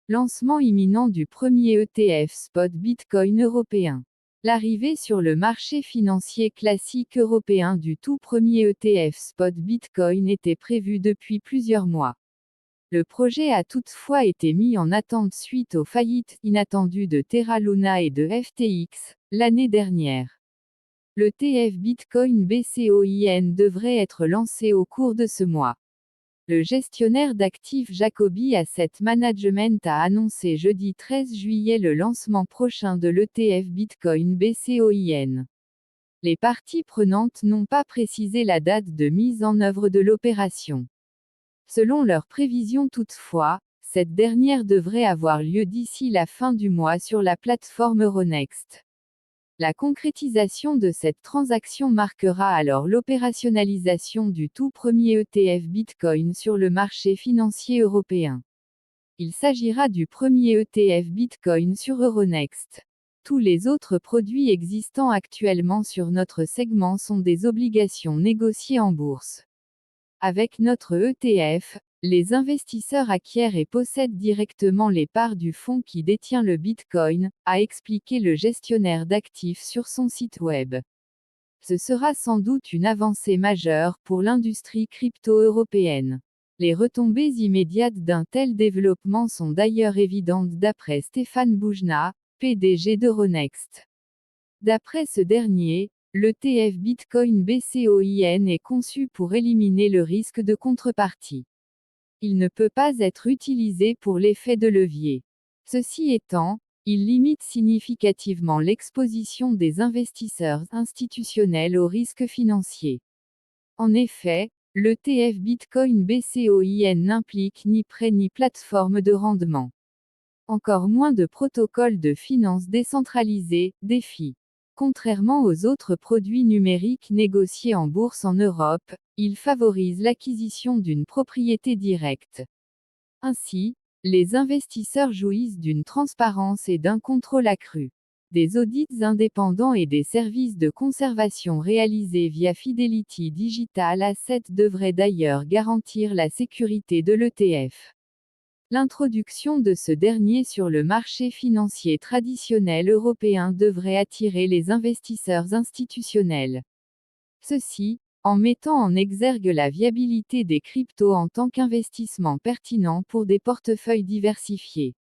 Lancement imminent du premier ETF spot Bitcoin européen. L'arrivée sur le marché financier classique européen du tout premier ETF spot Bitcoin était prévue depuis plusieurs mois. Le projet a toutefois été mis en attente suite aux faillites inattendues de Terra Luna et de FTX, l'année dernière. L'ETF Bitcoin BCOIN devrait être lancé au cours de ce mois. Le gestionnaire d'actifs Jacobi Asset Management a annoncé jeudi 13 juillet le lancement prochain de l'ETF Bitcoin BCOIN. Les parties prenantes n'ont pas précisé la date de mise en œuvre de l'opération. Selon leurs prévisions toutefois, cette dernière devrait avoir lieu d'ici la fin du mois sur la plateforme Euronext. La concrétisation de cette transaction marquera alors l'opérationnalisation du tout premier ETF Bitcoin sur le marché financier européen. Il s'agira du premier ETF Bitcoin sur Euronext. Tous les autres produits existants actuellement sur notre segment sont des obligations négociées en bourse. Avec notre ETF, les investisseurs acquièrent et possèdent directement les parts du fonds qui détient le Bitcoin, a expliqué le gestionnaire d'actifs sur son site web. Ce sera sans doute une avancée majeure pour l'industrie crypto européenne. Les retombées immédiates d'un tel développement sont d'ailleurs évidentes d'après Stéphane Boujna, PDG d'Euronext. D'après ce dernier, l'ETF Bitcoin BCOIN est conçu pour éliminer le risque de contrepartie. Il ne peut pas être utilisé pour l'effet de levier. Ceci étant, il limite significativement l'exposition des investisseurs institutionnels aux risques financiers. En effet, l'ETF Bitcoin BCOIN n'implique ni prêt ni plateforme de rendement. Encore moins de protocole de finance décentralisé, DeFi. Contrairement aux autres produits numériques négociés en bourse en Europe, il favorise l'acquisition d'une propriété directe. Ainsi, les investisseurs jouissent d'une transparence et d'un contrôle accru. Des audits indépendants et des services de conservation réalisés via Fidelity Digital Assets devraient d'ailleurs garantir la sécurité de l'ETF. L'introduction de ce dernier sur le marché financier traditionnel européen devrait attirer les investisseurs institutionnels. Ceci, en mettant en exergue la viabilité des cryptos en tant qu'investissement pertinent pour des portefeuilles diversifiés.